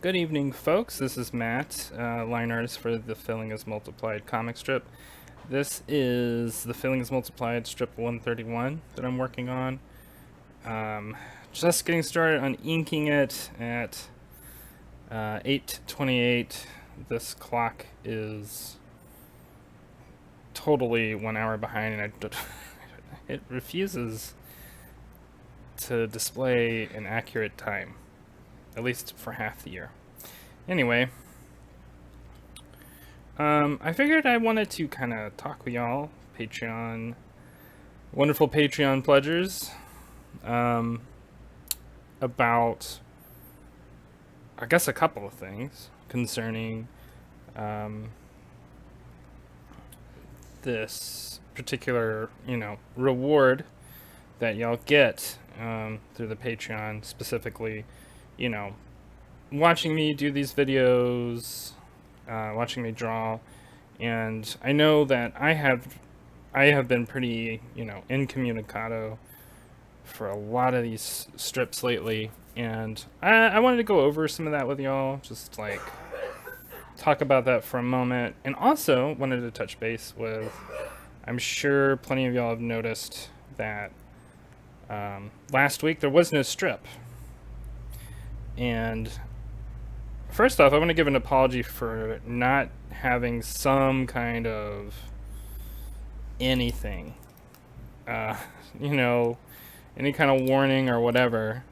Good evening, folks. This is Matt, line artist for the Filling is Multiplied comic strip. This is the Filling is Multiplied strip 131 that I'm working on. Just getting started on inking it at 8:28. This clock is totally 1 hour behind, and it refuses to display an accurate time, at least for half the year. Anyway, I figured I wanted to kind of talk with y'all, wonderful Patreon pledgers, about, I guess, a couple of things concerning this particular, reward that y'all get through the Patreon, specifically, watching me do these videos, watching me draw, and I know that I have been pretty, incommunicado for a lot of these strips lately, and I wanted to go over some of that with y'all, just like talk about that for a moment, and also wanted to touch base with, I'm sure plenty of y'all have noticed that last week there was no strip, and first off, I want to give an apology for not having some kind of anything, uh, you know, any kind of warning or whatever,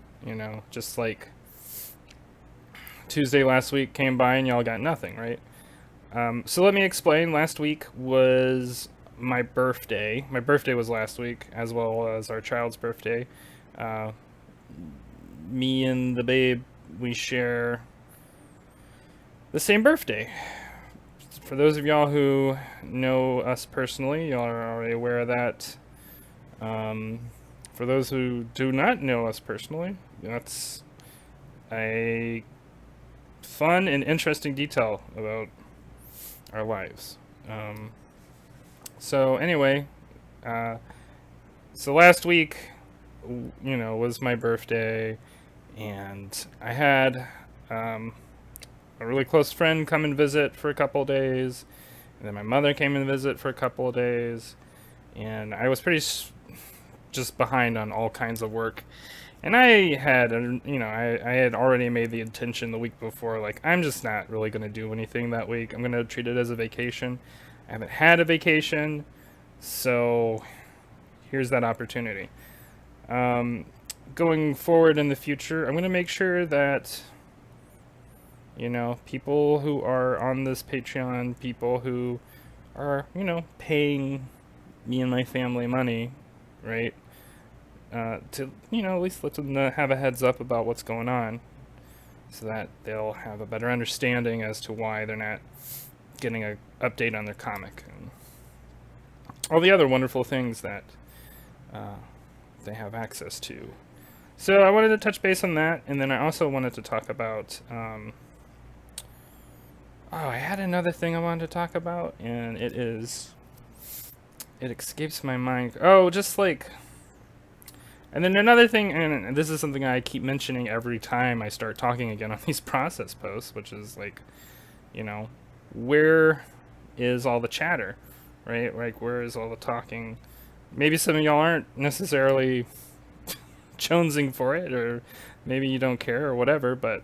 just like Tuesday last week came by and y'all got nothing, right? So let me explain. Last week was my birthday. My birthday was last week, as well as our child's birthday. Me and the babe, we share the same birthday. For those of y'all who know us personally, y'all are already aware of that. For those who do not know us personally, that's a fun and interesting detail about our lives. So anyway, so last week, was my birthday, and I had a really close friend come and visit for a couple of days, and then my mother came and visit for a couple of days, and I was pretty just behind on all kinds of work. And I had, I had already made the intention the week before, like, I'm just not really going to do anything that week. I'm going to treat it as a vacation. I haven't had a vacation, so here's that opportunity. Going forward in the future, I'm going to make sure that, people who are on this Patreon, people who are, paying me and my family money, right? To, at least let them have a heads up about what's going on, so that they'll have a better understanding as to why they're not getting an update on their comic and all the other wonderful things that they have access to. So I wanted to touch base on that, and then I also wanted to talk about, I had another thing I wanted to talk about, and it escapes my mind. Oh, just like, and then another thing, and this is something I keep mentioning every time I start talking again on these process posts, which is like, where is all the chatter, right? Like, where is all the talking? Maybe some of y'all aren't necessarily jonesing for it, or maybe you don't care or whatever, but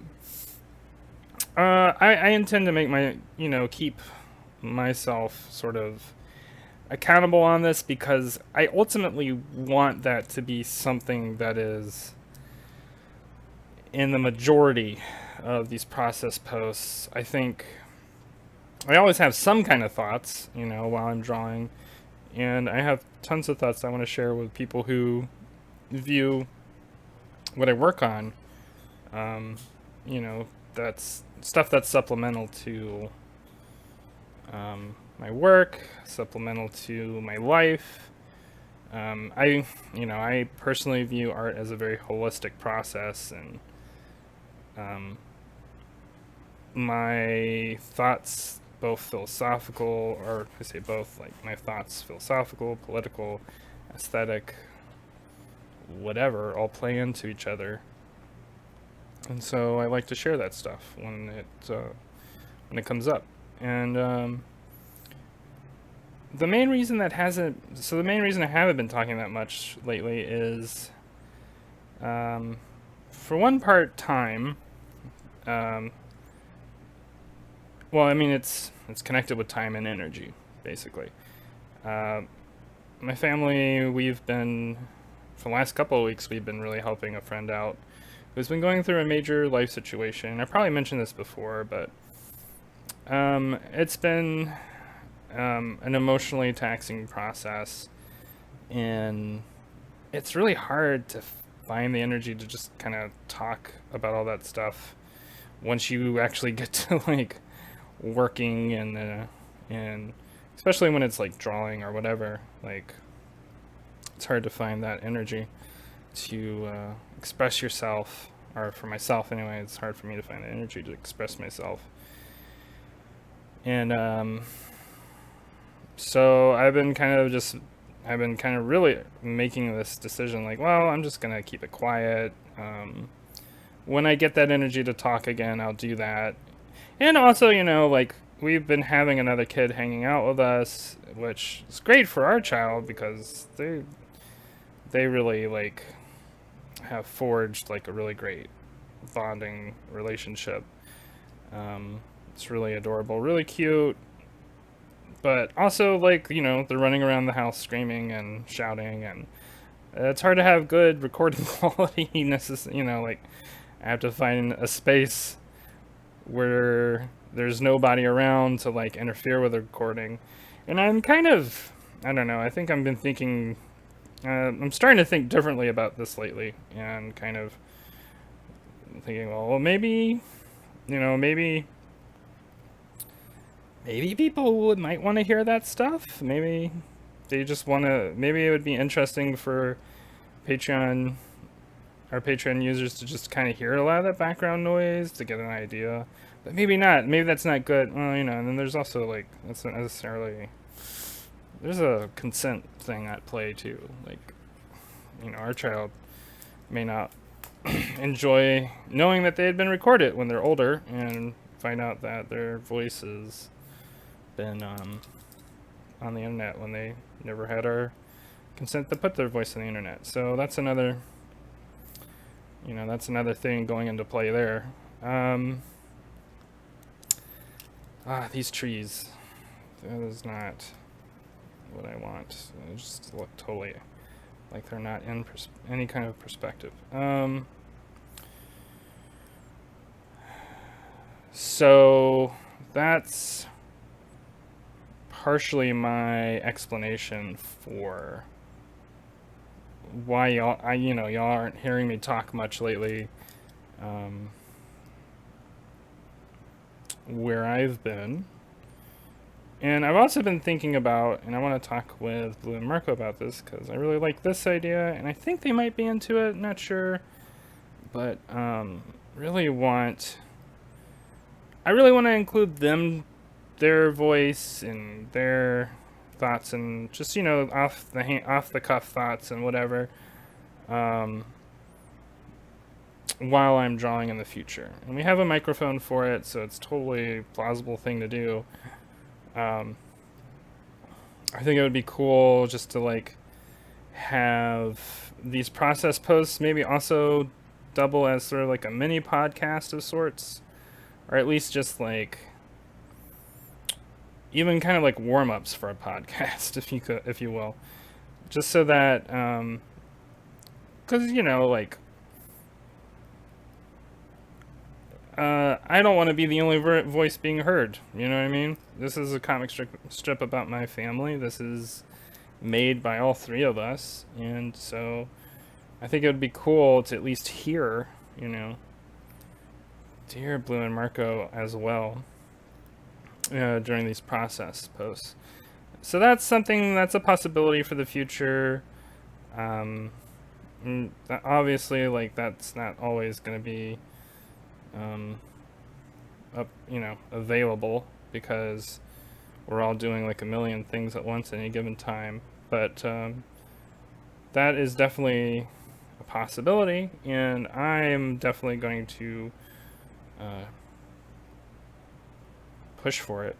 I intend to make keep myself sort of accountable on this, because I ultimately want that to be something that is in the majority of these process posts. I think I always have some kind of thoughts, while I'm drawing, and I have tons of thoughts I want to share with people who view what I work on. That's stuff that's supplemental to my work, supplemental to my life. I personally view art as a very holistic process, and my thoughts, both philosophical, or I say both, like my thoughts, philosophical, political, aesthetic, whatever, all play into each other. and so I like to share that stuff when it comes up. And the main reason I haven't been talking that much lately is, um, for one part, time. Um, well, I mean, it's connected with time and energy, basically. Uh, my family, for the last couple of weeks, we've been really helping a friend out who's been going through a major life situation. I probably mentioned this before, but it's been an emotionally taxing process, and it's really hard to find the energy to just kind of talk about all that stuff once you actually get to like working and especially when it's like drawing or whatever. Like, it's hard to find that energy to express yourself, or for myself anyway, it's hard for me to find the energy to express myself. And so I've been kind of really making this decision, like, well, I'm just gonna keep it quiet. When I get that energy to talk again, I'll do that. And also, like, we've been having another kid hanging out with us, which is great for our child because they really like have forged like a really great bonding relationship. It's really adorable, really cute, but also, like, they're running around the house screaming and shouting, and it's hard to have good recording quality. Like, I have to find a space where there's nobody around to like interfere with the recording. And I don't know, I think I've been thinking, I'm starting to think differently about this lately, and kind of thinking, well, maybe, maybe people might want to hear that stuff. Maybe maybe it would be interesting for Patreon, our Patreon users, to just kind of hear a lot of that background noise to get an idea. But maybe not. Maybe that's not good. Well, and then there's also, like, that's not necessarily... There's a consent thing at play, too. Like, our child may not enjoy knowing that they had been recorded when they're older and find out that their voice has been on the internet when they never had our consent to put their voice on the internet. So that's another thing going into play there. These trees. That is not what I want. They just look totally like they're not in any kind of perspective. So that's partially my explanation for why y'all aren't hearing me talk much lately. Where I've been. And I've also been thinking about, and I want to talk with Blue and Marco about this because I really like this idea, and I think they might be into it, not sure. But really want to include their voice and their thoughts, and just off the cuff thoughts and whatever, while I'm drawing in the future. And we have a microphone for it, so it's totally a plausible thing to do. I think it would be cool just to like have these process posts maybe also double as sort of like a mini podcast of sorts, or at least just like even kind of like warm-ups for a podcast, if you will, just so that because like I don't want to be the only voice being heard. You know what I mean? This is a comic strip about my family. This is made by all three of us, and so I think it would be cool to at least hear, to hear Blue and Marco as well during these process posts. So that's a possibility for the future. Obviously, like, that's not always going to be available because we're all doing like a million things at once at any given time. But that is definitely a possibility, and I'm definitely going to push for it.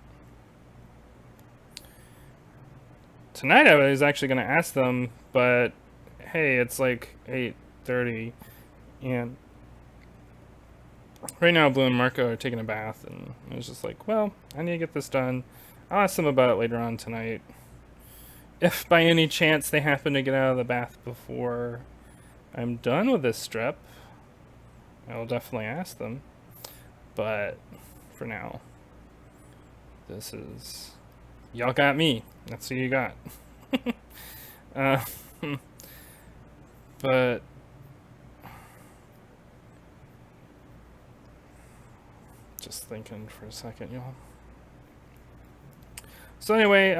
Tonight I was actually going to ask them, but hey, it's like 8:30, and right now Blue and Marco are taking a bath, and I was just like, well, I need to get this done. I'll ask them about it later on tonight. If by any chance they happen to get out of the bath before I'm done with this strip, I'll definitely ask them. But for now, this is... Y'all got me. That's who you got. uh, but... Just thinking for a second, y'all. So anyway,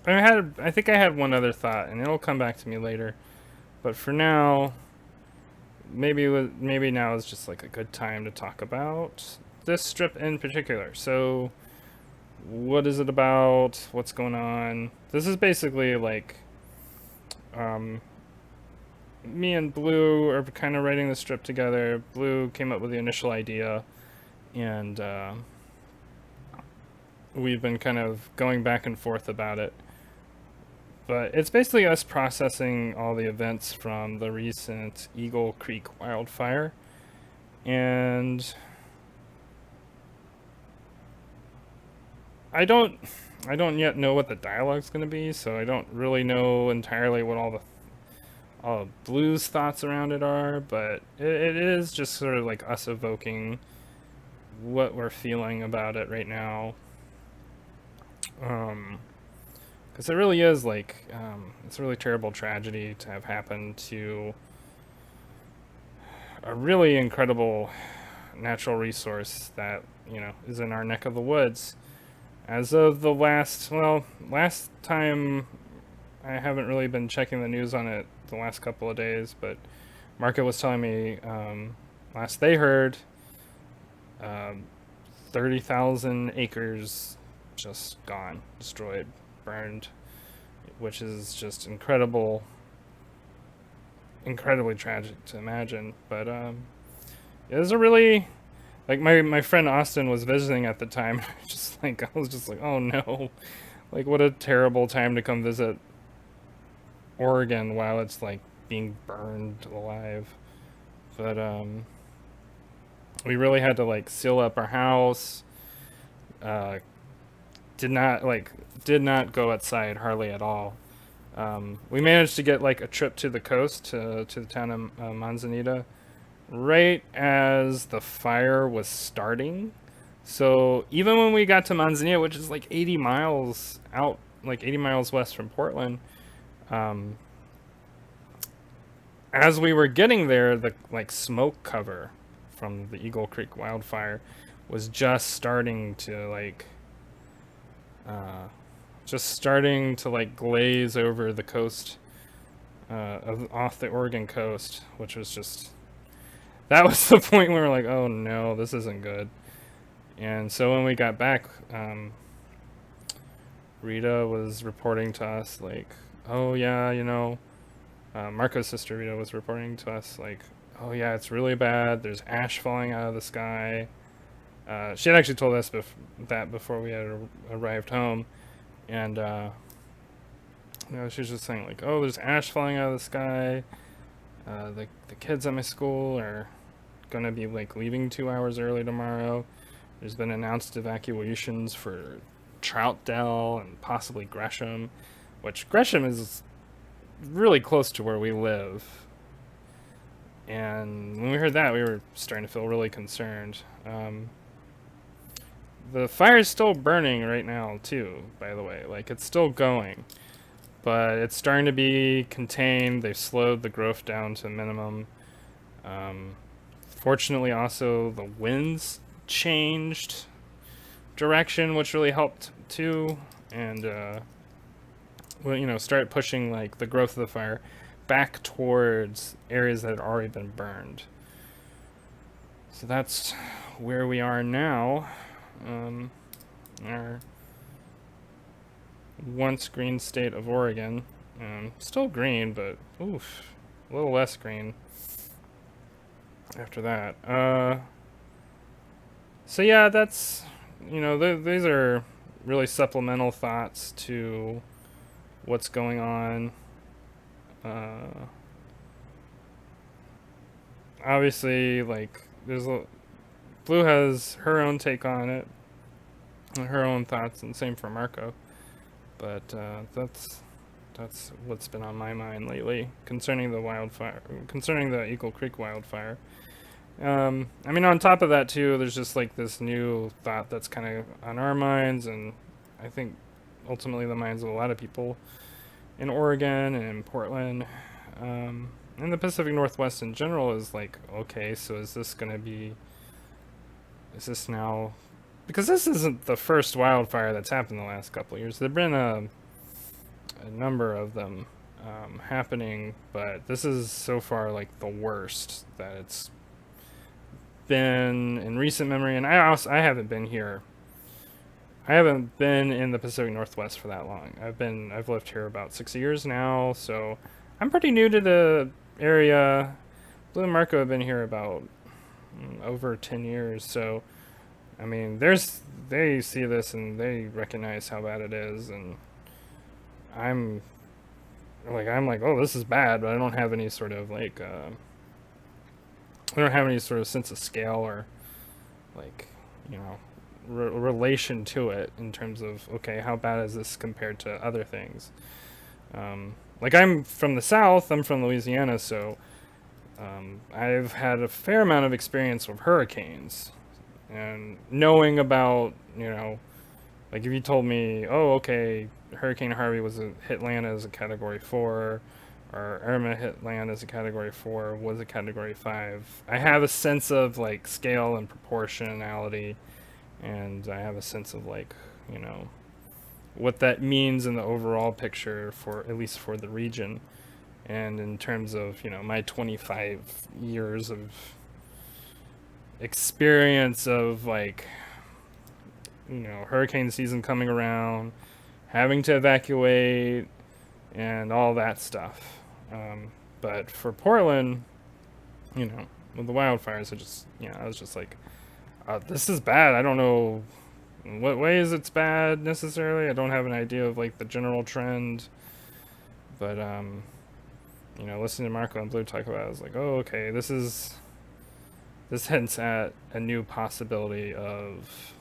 I think I had one other thought, and it'll come back to me later. But for now, maybe now is just like a good time to talk about this strip in particular. So, what is it about? What's going on? This is basically like, me and Blue are kind of writing the strip together. Blue came up with the initial idea, and we've been kind of going back and forth about it. But it's basically us processing all the events from the recent Eagle Creek wildfire. And I don't yet know what the dialogue's going to be, so I don't really know entirely what all of Blue's thoughts around it are, but it is just sort of like us evoking what we're feeling about it right now. Because it really is like, it's a really terrible tragedy to have happened to a really incredible natural resource that, is in our neck of the woods. As of the last time, I haven't really been checking the news on it the last couple of days, but Marco was telling me, last they heard, 30,000 acres just gone, destroyed, burned, which is just incredibly tragic to imagine. But it was a really, like, my friend Austin was visiting at the time. Just like, I was just like, oh no, like, what a terrible time to come visit Oregon while it's like being burned alive. But we really had to like seal up our house. Did not go outside hardly at all. We managed to get like a trip to the coast, to the town of Manzanita, right as the fire was starting. So even when we got to Manzanita, which is like 80 miles out, like 80 miles west from Portland, as we were getting there, the like smoke cover from the Eagle Creek wildfire was just starting to glaze over the coast, off the Oregon coast, which was just, that was the point where we were like, oh no, this isn't good. And so when we got back, Rita was reporting to us like, oh yeah, Marco's sister Rita was reporting to us like, oh yeah, it's really bad. There's ash falling out of the sky. She had actually told us that before we had arrived home. And, she was just saying like, oh, there's ash falling out of the sky. The kids at my school are going to be like leaving 2 hours early tomorrow. There's been announced evacuations for Troutdale and possibly Gresham, which Gresham is really close to where we live. And when we heard that, we were starting to feel really concerned. The fire is still burning right now, too, by the way. Like, it's still going. But it's starting to be contained. They've slowed the growth down to a minimum. Fortunately, also, the winds changed direction, which really helped, too. And, started pushing, like, the growth of the fire back towards areas that had already been burned. So that's where we are now. Our once green state of Oregon. Still green, but oof. a little less green after that. So yeah, that's, these are really supplemental thoughts to what's going on. Uh, Obviously, like, Blue has her own take on it, her own thoughts, and same for Marco. But that's what's been on my mind lately concerning the wildfire, concerning the Eagle Creek wildfire. I mean, on top of that too, there's just like this new thought that's kind of on our minds, and I think ultimately the minds of a lot of people in Oregon and in Portland, and the Pacific Northwest in general is like, okay, so is this going to be, is this now, because this isn't the first wildfire that's happened in the last couple of years. There've been a number of them happening, but this is so far like the worst that it's been in recent memory. And I haven't been here. I haven't been in the Pacific Northwest for that long. I've lived here about 6 years now, so I'm pretty new to the area. Blue and Marco have been here about over 10 years, so I mean, they see this and they recognize how bad it is, and I'm like, oh, this is bad, but I don't have any sort of like, I don't have any sort of sense of scale or like, relation to it in terms of, okay, how bad is this compared to other things? Like, I'm from the South, I'm from Louisiana, so I've had a fair amount of experience with hurricanes and knowing about, like if you told me, oh, okay, Hurricane Harvey hit land as a Category 4, or Irma hit land as a Category 4, was a Category 5. I have a sense of like scale and proportionality, and I have a sense of like, what that means in the overall picture for, at least for the region. And in terms of, my 25 years of experience of like, hurricane season coming around, having to evacuate, and all that stuff. But for Portland, with the wildfires, I was just like, this is bad. I don't know what ways it's bad necessarily. I don't have an idea of like the general trend. But listening to Marco and Blue talk about it, I was like, oh, okay, this hints at a new possibility of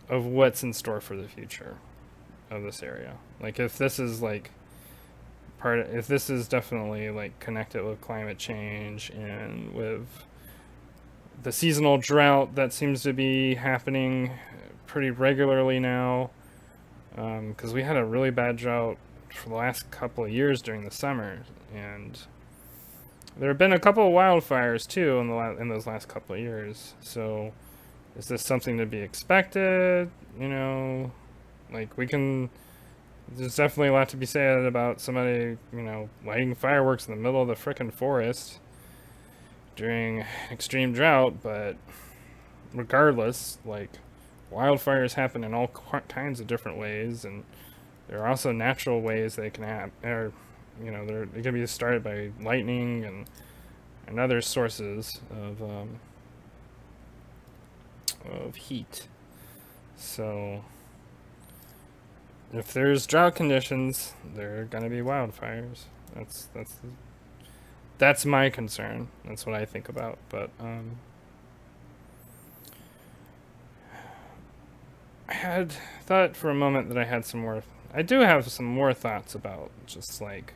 what's in store for the future of this area. Like, if this is like if this is definitely like connected with climate change and with the seasonal drought that seems to be happening pretty regularly now, because we had a really bad drought for the last couple of years during the summer, and there have been a couple of wildfires too in those last couple of years. So is this something to be expected? Like, there's definitely a lot to be said about somebody, lighting fireworks in the middle of the frickin' forest during extreme drought, but regardless, like, wildfires happen in all kinds of different ways, and there are also natural ways they can happen, or, they can be started by lightning and other sources of heat. So if there's drought conditions, there are gonna be wildfires. That's my concern. That's what I think about. But I had thought for a moment that I do have some more thoughts about just like,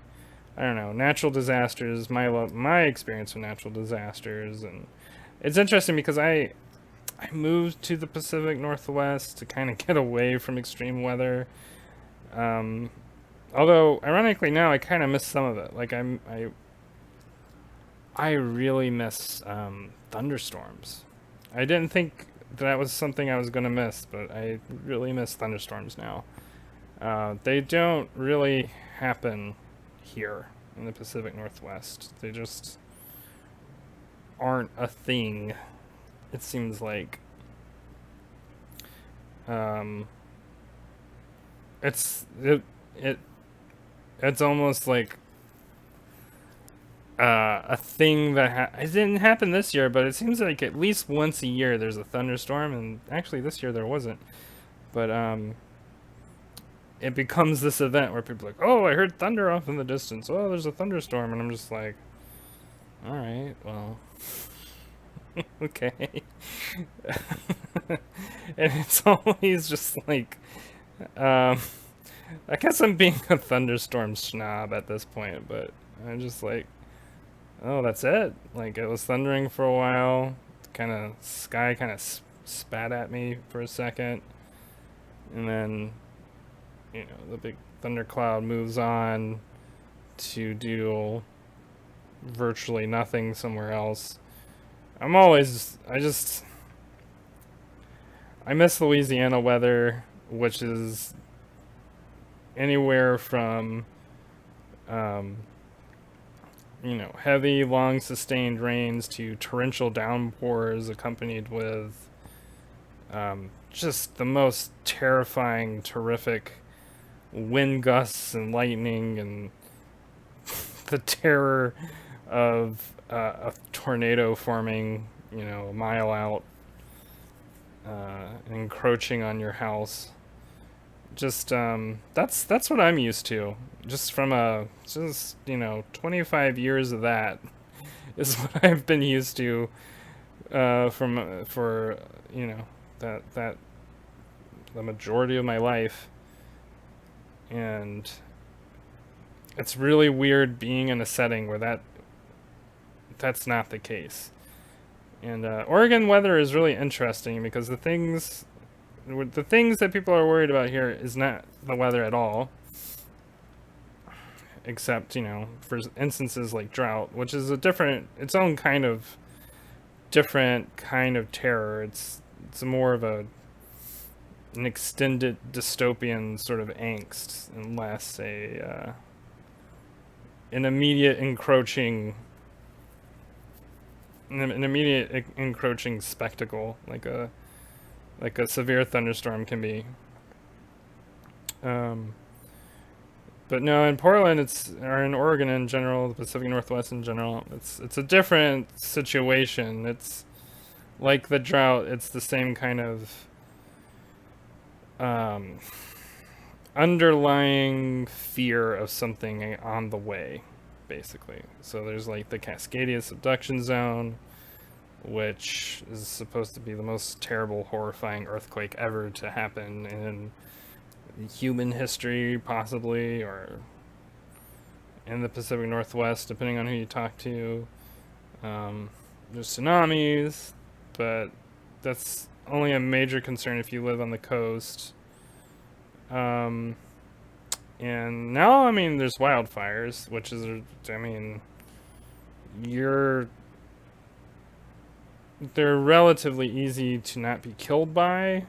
I don't know, natural disasters, my experience with natural disasters. And it's interesting because I moved to the Pacific Northwest to kind of get away from extreme weather. Although ironically now I kind of miss some of it. Like, I really miss thunderstorms. I didn't think that was something I was going to miss, but I really miss thunderstorms now. They don't really happen here in the Pacific Northwest. They just aren't a thing, it seems like. It's almost like a thing that it didn't happen this year, but it seems like at least once a year there's a thunderstorm, and actually this year there wasn't. But it becomes this event where people are like, "Oh, I heard thunder off in the distance. Oh, there's a thunderstorm," and I'm just like, "All right, well, okay." And it's always just like, um, I guess I'm being a thunderstorm snob at this point, but I'm just like, oh, that's it. Like it was thundering for a while. Kind of sky kind of spat at me for a second, and then the big thundercloud moves on to do virtually nothing somewhere else. I miss Louisiana weather, which is anywhere from um, heavy, long, sustained rains to torrential downpours accompanied with just the most terrifying, terrific wind gusts and lightning and the terror of a tornado forming, a mile out, encroaching on your house. Just that's what I'm used to. Just from 25 years of that is what I've been used to from for that the majority of my life, and it's really weird being in a setting where that's not the case. And Oregon weather is really interesting because the things that people are worried about here is not the weather at all, except for instances like drought, which is its own kind of different kind of terror. It's more of an extended dystopian sort of angst, and less an immediate encroaching spectacle like a severe thunderstorm can be. Um, but no, in Portland, or in Oregon in general, the Pacific Northwest in general, it's a different situation. It's like the drought. It's the same kind of um, underlying fear of something on the way, basically. So there's like the Cascadia subduction zone, which is supposed to be the most terrible, horrifying earthquake ever to happen in human history, possibly, or in the Pacific Northwest, depending on who you talk to. There's tsunamis, but that's only a major concern if you live on the coast. Um, and now, I mean, there's wildfires, which is, I mean, you're they're relatively easy to not be killed by,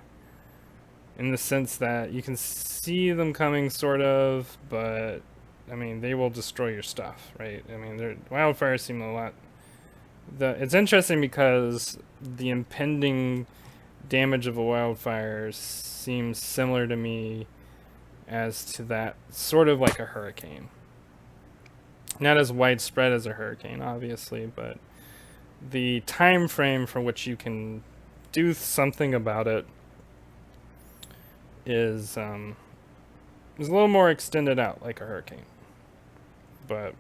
in the sense that you can see them coming, sort of, but I mean, they will destroy your stuff, right? I mean, wildfires seem a lot. It's interesting because the impending damage of a wildfire seems similar to me as to that, sort of like a hurricane. Not as widespread as a hurricane, obviously, but the time frame for which you can do something about it is a little more extended out, like a hurricane. But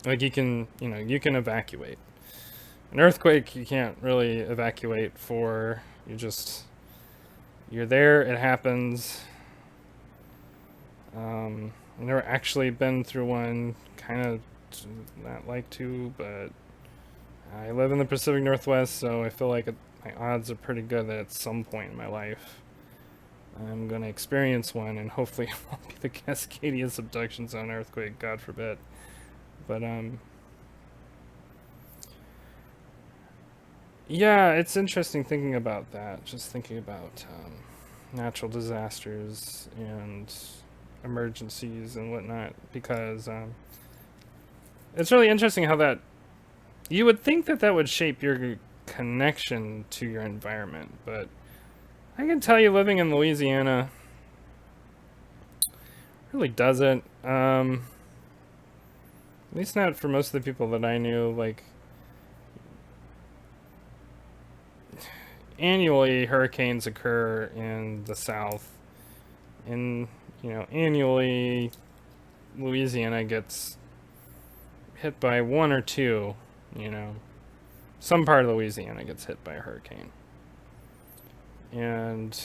like you can evacuate. An earthquake you can't really evacuate for. You're there, it happens. I've never actually been through one, kind of not like to, but I live in the Pacific Northwest, so I feel like my odds are pretty good that at some point in my life I'm going to experience one, and hopefully it won't be the Cascadia subduction zone earthquake, God forbid. But yeah, it's interesting thinking about that, just thinking about natural disasters and emergencies and whatnot, because it's really interesting how that you would think that would shape your connection to your environment, but I can tell you, living in Louisiana really doesn't. At least not for most of the people that I knew. Like, annually, hurricanes occur in the South. And, annually, Louisiana gets hit by one or two, you know. Some part of Louisiana gets hit by a hurricane. And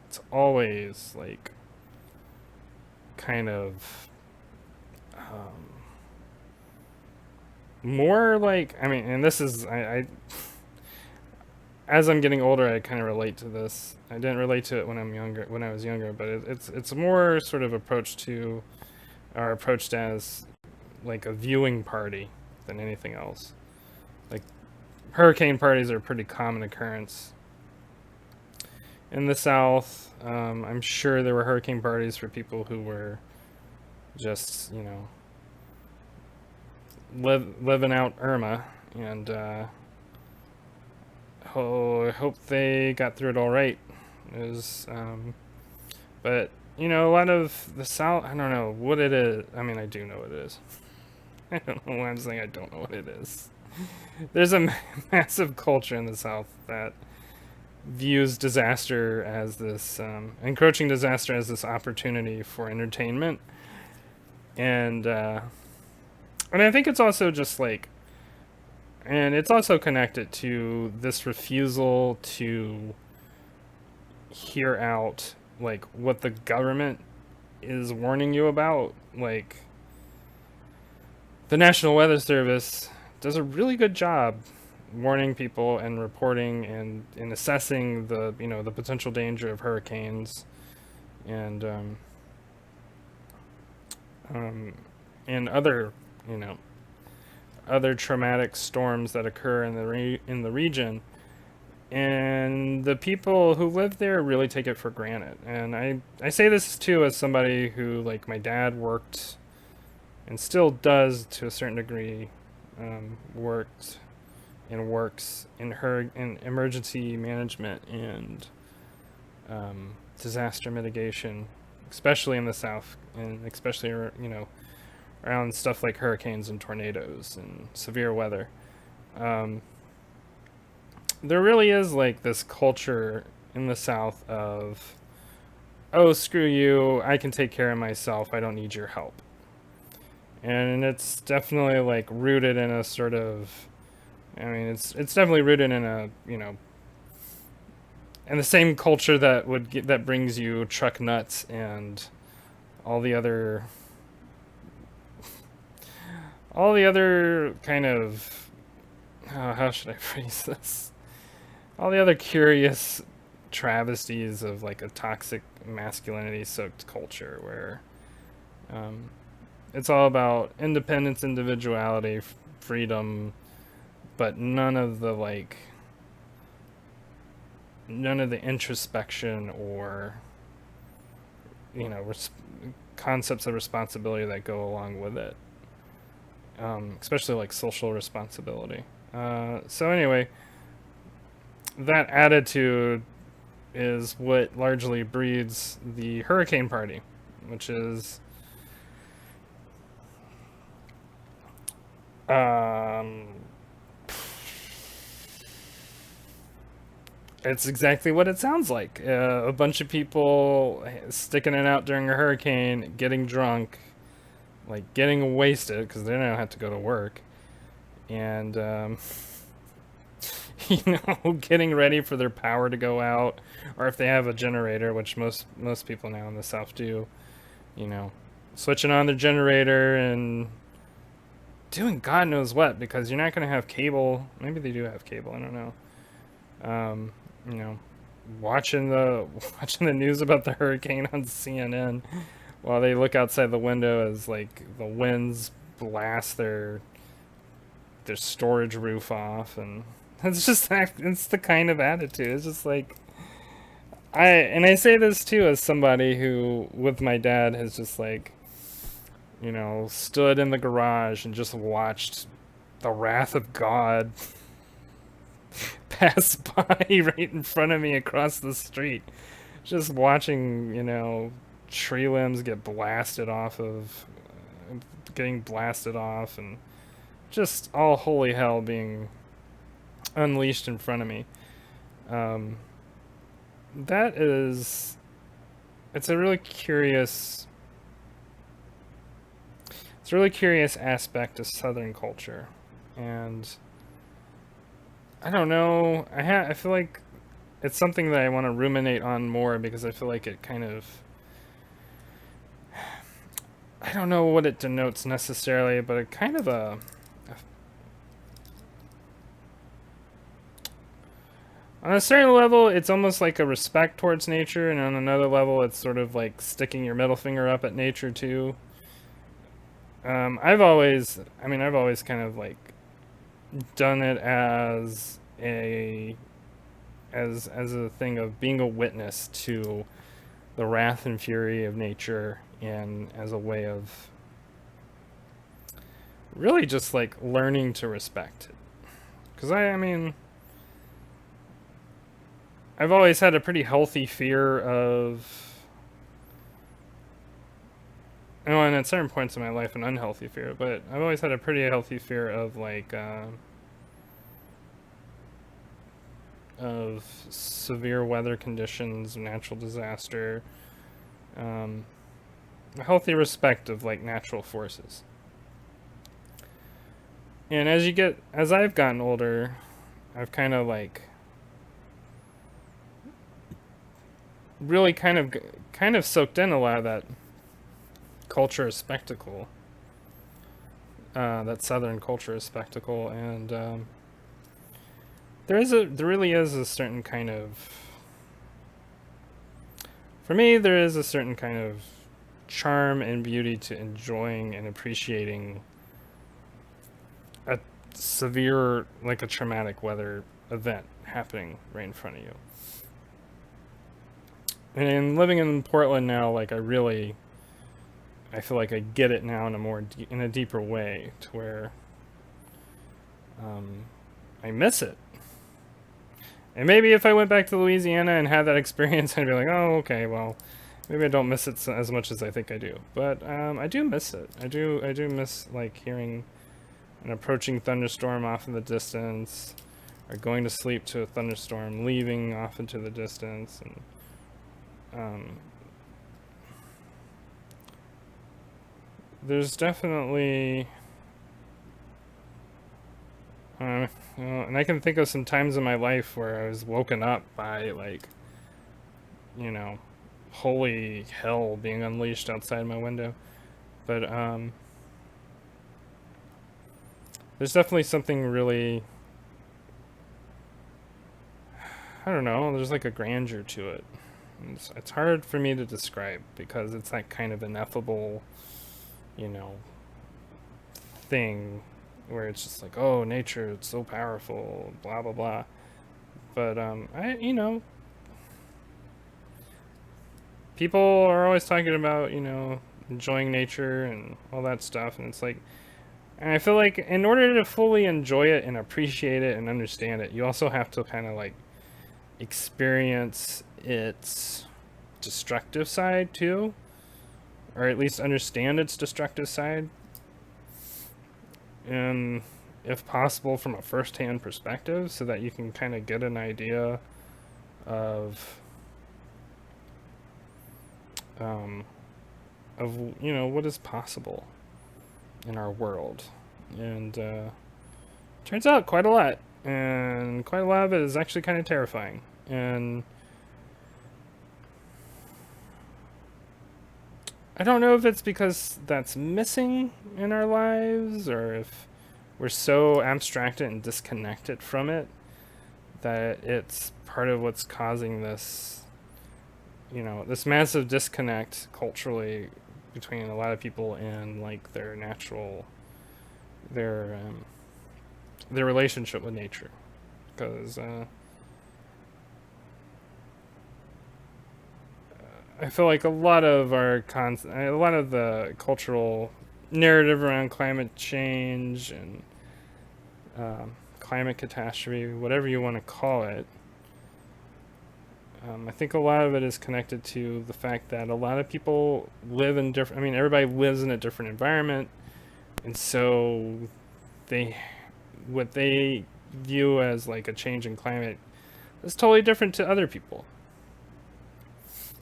it's always, like, kind of more like, I mean, and this is, I as I'm getting older, I kind of relate to this. I didn't relate to it when I was younger, but it's more sort of approached as like a viewing party than anything else. Like, hurricane parties are a pretty common occurrence in the South. I'm sure there were hurricane parties for people who were just, living out Irma, and I hope they got through it all right. But a lot of the South, I don't know what it is. I mean, I do know what it is. I don't know why I'm saying I don't know what it is. There's a massive culture in the South that views disaster as this encroaching disaster as this opportunity for entertainment, and I think it's also just like, and it's also connected to this refusal to hear out like what the government is warning you about. Like, the National Weather Service does a really good job warning people and reporting and assessing the potential danger of hurricanes and and other other traumatic storms that occur in the region. And the people who live there really take it for granted. And I say this too as somebody who, like, my dad worked and still does to a certain degree, worked and works in emergency management and disaster mitigation, especially in the South, and especially around stuff like hurricanes and tornadoes and severe weather. There really is like this culture in the South of, oh, screw you, I can take care of myself, I don't need your help. And it's definitely like rooted in a sort of, I mean, it's definitely rooted in a, and the same culture that brings you truck nuts and all the other kind of, how should I phrase this? All the other curious travesties of like a toxic masculinity soaked culture where it's all about independence, individuality, freedom, but none of the introspection or concepts of responsibility that go along with it, especially like social responsibility. So anyway, that attitude is what largely breeds the hurricane party, which is it's exactly what it sounds like. A bunch of people sticking it out during a hurricane, getting drunk, like getting wasted because they don't have to go to work, and getting ready for their power to go out, or if they have a generator, which most people now in the South do, switching on their generator and doing God knows what, because you're not going to have cable. Maybe they do have cable, I don't know. Watching the news about the hurricane on CNN while they look outside the window as like the winds blast their storage roof off. And it's just it's the kind of attitude. It's just like, I say this too as somebody who with my dad has just like stood in the garage and just watched the wrath of God pass by right in front of me across the street, just watching tree limbs get blasted off of getting blasted off, and just all holy hell being unleashed in front of me. Um, that is, it's a really curious, it's a really curious aspect of Southern culture, and I don't know. I feel like it's something that I want to ruminate on more because I feel like it kind of, I don't know what it denotes necessarily, but it kind of on a certain level, it's almost like a respect towards nature, and on another level, it's sort of like sticking your middle finger up at nature too. I've always kind of like done it as a thing of being a witness to the wrath and fury of nature, and as a way of really just like learning to respect it. Because I've always had a pretty healthy fear of, and at certain points in my life, an unhealthy fear, but I've always had a pretty healthy fear of of severe weather conditions, natural disaster, a healthy respect of like natural forces. And as I've gotten older, I've kind of like really kind of soaked in a lot of that culture of spectacle, that Southern culture of spectacle, and there really is a certain kind of, for me, there is a certain kind of charm and beauty to enjoying and appreciating a severe, like a traumatic weather event happening right in front of you. And in living in Portland now, like I feel like I get it now in a deeper way, to where I miss it. And maybe if I went back to Louisiana and had that experience, I'd be like, oh, okay, well, maybe I don't miss it as much as I think I do. But I do miss it. I do miss like hearing an approaching thunderstorm off in the distance, or going to sleep to a thunderstorm leaving off into the distance, and there's definitely, and I can think of some times in my life where I was woken up by like, holy hell being unleashed outside my window. But there's definitely something really, I don't know, there's like a grandeur to it. It's hard for me to describe because it's that kind of ineffable, thing where it's just like, oh, nature, it's so powerful, blah blah blah. But people are always talking about, enjoying nature and all that stuff, and it's like, and I feel like in order to fully enjoy it and appreciate it and understand it, you also have to kind of like experience its destructive side too, or at least understand its destructive side, and if possible from a first-hand perspective, so that you can kind of get an idea of what is possible in our world. And turns out quite a lot, and quite a lot of it is actually kind of terrifying. And I don't know if it's because that's missing in our lives, or if we're so abstracted and disconnected from it that it's part of what's causing this, this massive disconnect culturally between a lot of people and like their relationship with nature. Because I feel like a lot of the cultural narrative around climate change and climate catastrophe, whatever you want to call it, I think a lot of it is connected to the fact that a lot of people live in different. I mean, everybody lives in a different environment, and so they what they view as like a change in climate is totally different to other people.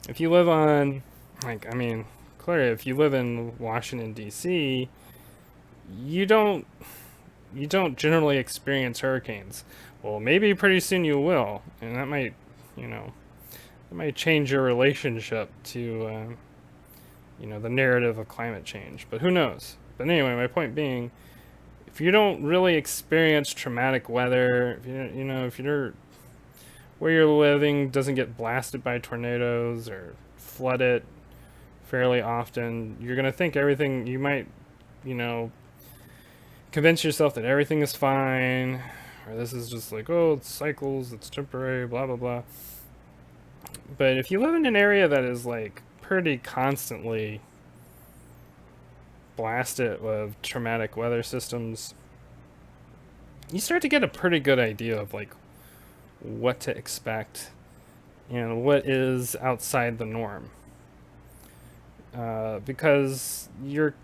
If you live on, like, I mean, clearly, if you live in Washington D.C., you don't you don't generally experience hurricanes. Well, maybe pretty soon you will, and that might, you know, it might change your relationship to, the narrative of climate change. But who knows? But anyway, my point being, if you don't really experience traumatic weather, if you're where you're living doesn't get blasted by tornadoes or flooded fairly often, you're gonna think everything. You might, you know, convince yourself that everything is fine, or this is just like, oh, it's cycles, it's temporary, blah blah blah. But if you live in an area that is like pretty constantly blasted with traumatic weather systems, you start to get a pretty good idea of like what to expect and what is outside the norm. Because you're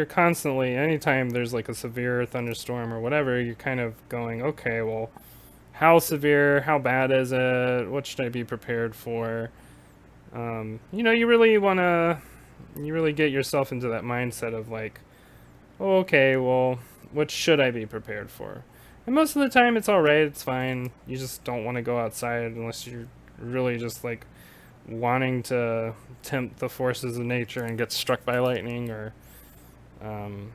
constantly, anytime there's like a severe thunderstorm or whatever, you're kind of going, okay, well, how severe, how bad is it, what should I be prepared for? You really get yourself into that mindset of like, oh, okay, well, what should I be prepared for? And most of the time it's alright, it's fine. You just don't want to go outside unless you're really just like wanting to tempt the forces of nature and get struck by lightning, or um,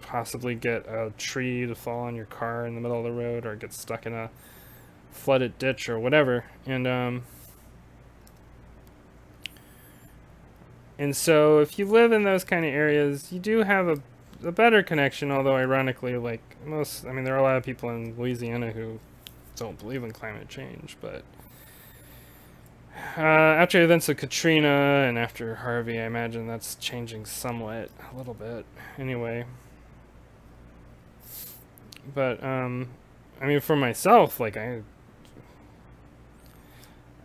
possibly get a tree to fall on your car in the middle of the road, or get stuck in a flooded ditch or whatever. And so if you live in those kind of areas, you do have a better connection, although ironically, like there are a lot of people in Louisiana who don't believe in climate change, but after events of Katrina and after Harvey, I imagine that's changing somewhat, a little bit, anyway. But for myself, like I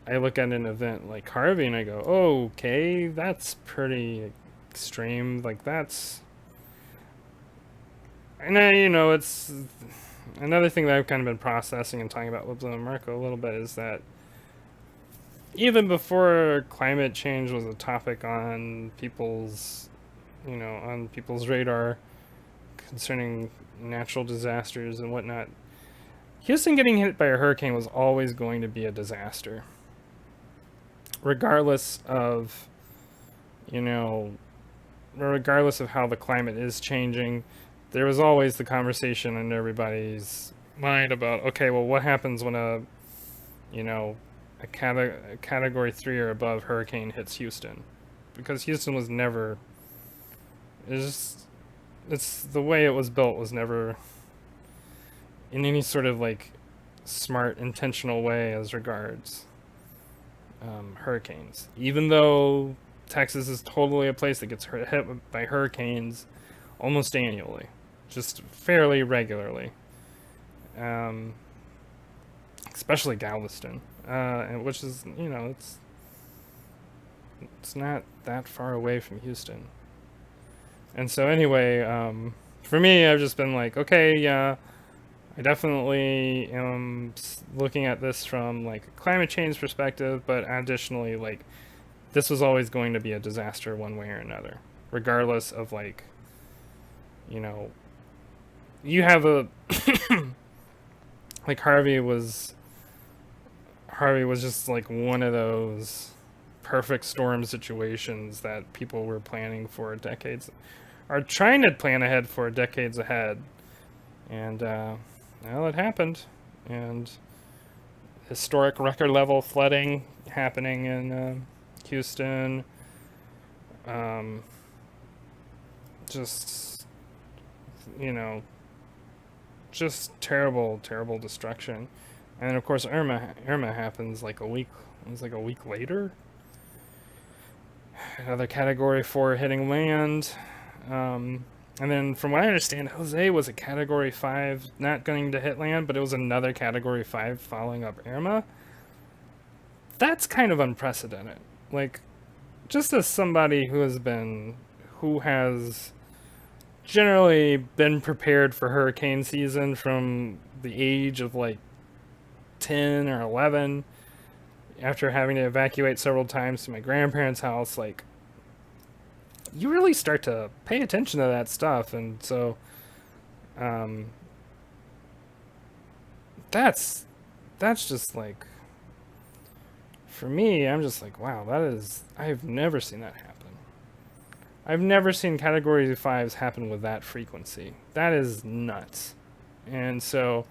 look at an event like Harvey and I go, oh, okay, that's pretty extreme. Like that's, and it's another thing that I've kind of been processing and talking about with Marco a little bit is that even before climate change was a topic on people's radar concerning natural disasters and whatnot, Houston getting hit by a hurricane was always going to be a disaster. Regardless of how the climate is changing, there was always the conversation in everybody's mind about, okay, well, what happens when a category 3 or above hurricane hits Houston? Because Houston was never, it's the way it was built was never in any sort of like smart, intentional way as regards hurricanes. Even though Texas is totally a place that gets hit by hurricanes almost annually, just fairly regularly, especially Galveston, which is it's not that far away from Houston. And so anyway, for me, I've just been like, okay, yeah, I definitely am looking at this from like a climate change perspective, but additionally, like, this was always going to be a disaster one way or another, regardless of like, you have a like Harvey was just like one of those perfect storm situations that people were planning for decades, are trying to plan ahead for decades ahead. And well, it happened, and historic record level flooding happening in Houston. Just just terrible, terrible destruction. And then of course Irma happens like a week. It was like a week later. Another category 4 hitting land. And then from what I understand, Jose was a category 5 not going to hit land, but it was another category 5 following up Irma. that's kind of unprecedented. Like, just as somebody who has generally been prepared for hurricane season from the age of like 10 or 11, after having to evacuate several times to my grandparents' house, like, you really start to pay attention to that stuff. And so, um, that's, that's just like, for me, I'm just like, wow, I've never seen that happen. I've never seen Category 5s happen with that frequency. That is nuts. And so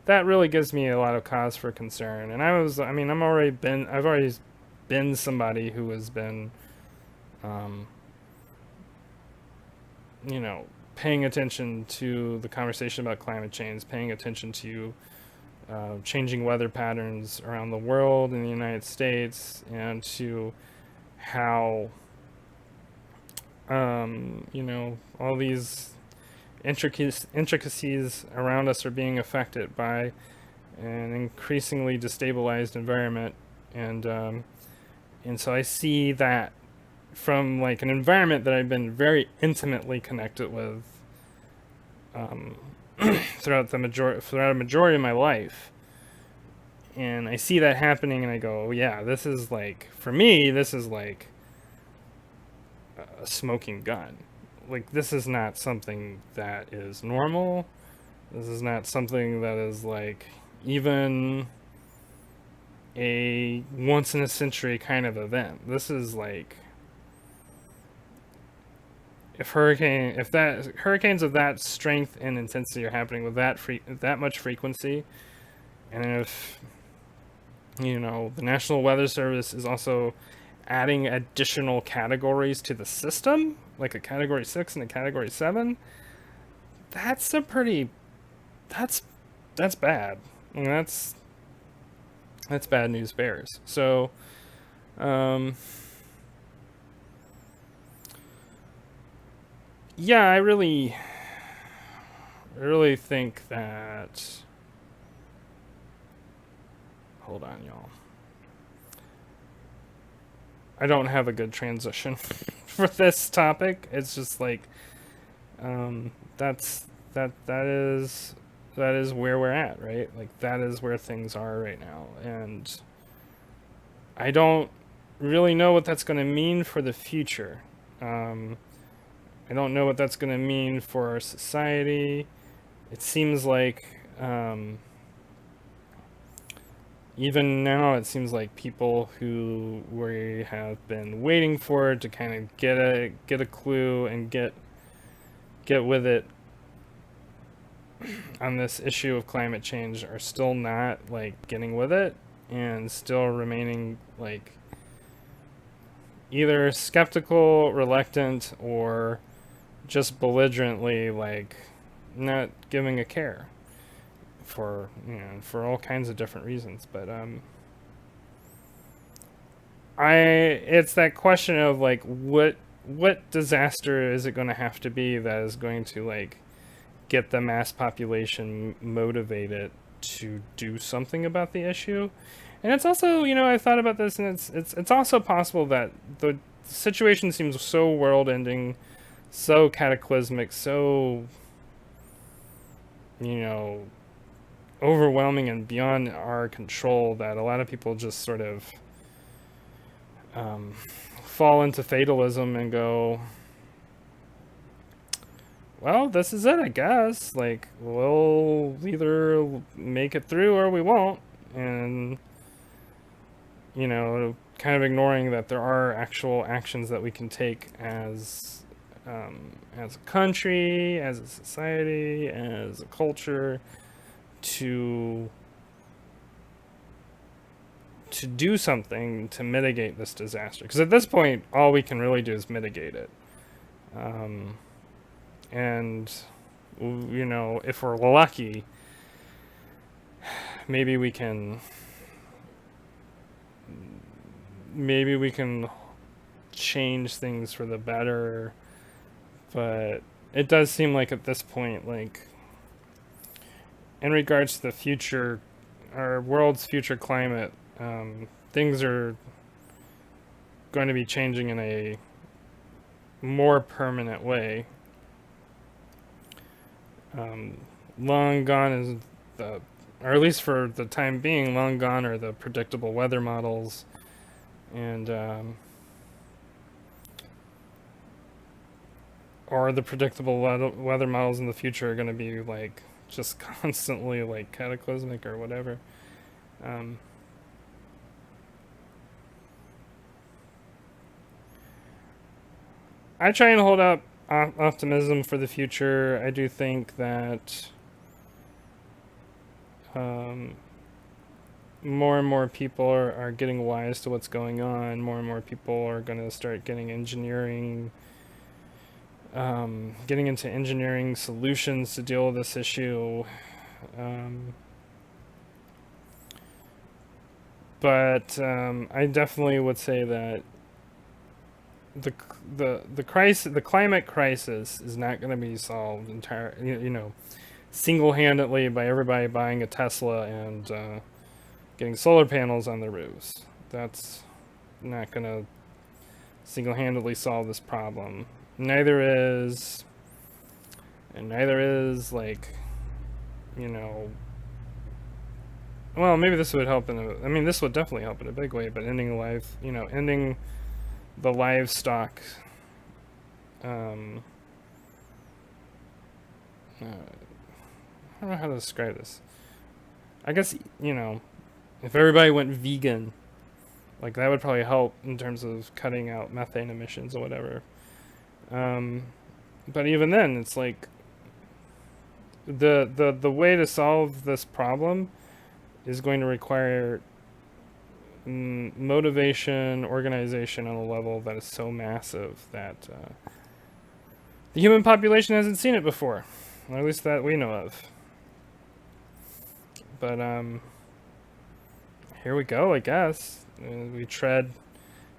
that really gives me a lot of cause for concern. And I've already been somebody who has been, um, paying attention to the conversation about climate change, paying attention to changing weather patterns around the world in the United States, and to how, all these intricacies around us are being affected by an increasingly destabilized environment. And so I see that from like an environment that I've been very intimately connected with, um, throughout a majority of my life, and I see that happening, and I go, oh, yeah, this is like, for me, this is like a smoking gun. Like, this is not something that is normal. This is not something that is like even a once in a century kind of event. This is like, if hurricanes of that strength and intensity are happening with that much frequency, and if the National Weather Service is also adding additional categories to the system, like a Category 6 and a Category 7, that's a pretty that's that's bad. I mean, that's bad news bears. So, yeah, I really think that. Hold on, y'all. I don't have a good transition for this topic. It's just like, that's that is where we're at, right? Like, that is where things are right now, and I don't really know what that's going to mean for the future. Um, I don't know what that's going to mean for our society. It seems like, even now, it seems like people who we have been waiting for to kind of get a clue and get with it on this issue of climate change are still not like getting with it, and still remaining like either skeptical, reluctant, or just belligerently like not giving a care for all kinds of different reasons. But it's that question of like, what disaster is it going to have to be that is going to like get the mass population motivated to do something about the issue. And it's also, I thought about this, and it's also possible that the situation seems so world-ending, so cataclysmic, so overwhelming and beyond our control, that a lot of people just sort of fall into fatalism and go, well, this is it, I guess. Like, we'll either make it through or we won't. And, kind of ignoring that there are actual actions that we can take as a country, as a society, as a culture, to do something to mitigate this disaster. Because at this point, all we can really do is mitigate it. And, if we're lucky, maybe we can change things for the better. But it does seem like at this point, like, in regards to the future, our world's future climate, things are going to be changing in a more permanent way. Long gone is the, or at least for the time being, long gone are the predictable weather models, and or the predictable weather models in the future are going to be like just constantly like cataclysmic or whatever. I try and hold up optimism for the future. I do think that more and more people are getting wise to what's going on. More and more people are going to start getting getting into engineering solutions to deal with this issue. But I definitely would say that the climate crisis is not going to be solved single-handedly by everybody buying a Tesla and getting solar panels on their roofs. That's not going to single-handedly solve this problem. Neither is like, well, maybe this would help this would definitely help in a big way, but ending the livestock I don't know how to describe this. I guess, if everybody went vegan, like that would probably help in terms of cutting out methane emissions or whatever. But even then, it's like the way to solve this problem is going to require motivation, organization on a level that is so massive that the human population hasn't seen it before, or at least that we know of. But here we go, I guess. We tread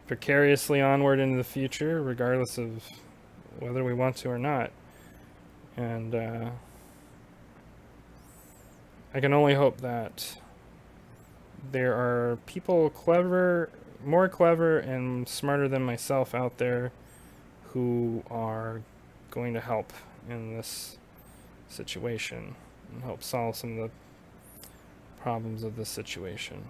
precariously onward into the future, regardless of whether we want to or not. And I can only hope that there are people more clever and smarter than myself out there who are going to help in this situation and help solve some of the problems of this situation.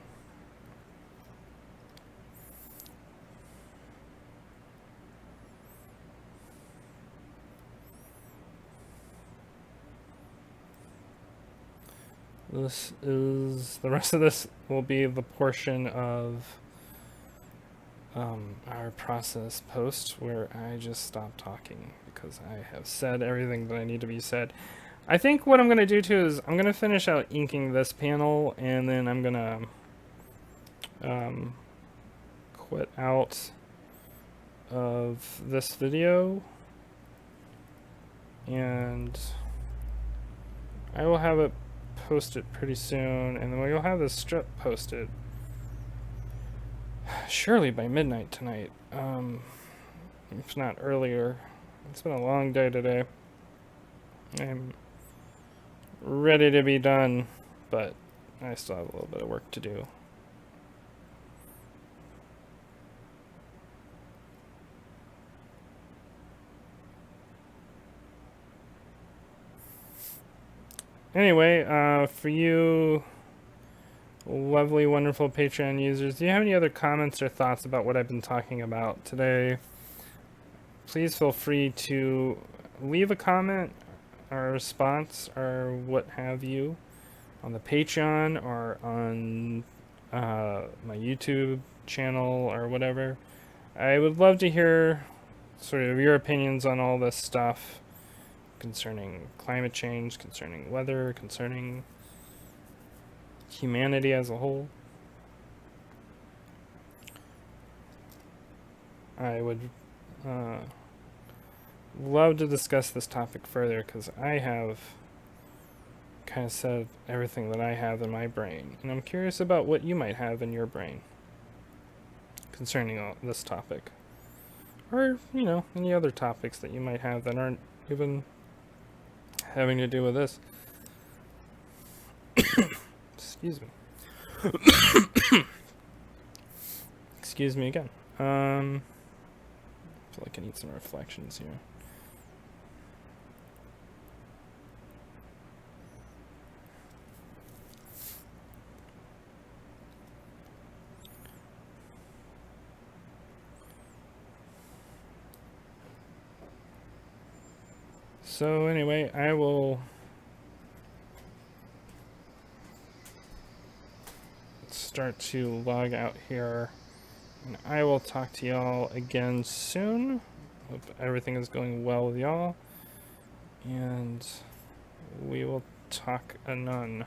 The rest of this will be the portion of our process post where I just stop talking because I have said everything that I need to be said. I think what I'm going to do too is I'm going to finish out inking this panel, and then I'm going to quit out of this video, and I will have it posted pretty soon, and then we'll have this strip posted surely by midnight tonight, if not earlier. It's been a long day today. I'm ready to be done, but I still have a little bit of work to do. Anyway, for you lovely, wonderful Patreon users, do you have any other comments or thoughts about what I've been talking about today? Please feel free to leave a comment or a response or what have you on the Patreon or on my YouTube channel or whatever. I would love to hear sort of your opinions on all this stuff concerning climate change, concerning weather, concerning humanity as a whole. I would love to discuss this topic further because I have kind of said everything that I have in my brain, and I'm curious about what you might have in your brain concerning all this topic, or any other topics that you might have that aren't even having to do with this. Excuse me. excuse me again. I feel like I need some reflections here. So anyway, I will start to log out here, and I will talk to y'all again soon. Hope everything is going well with y'all, and we will talk anon.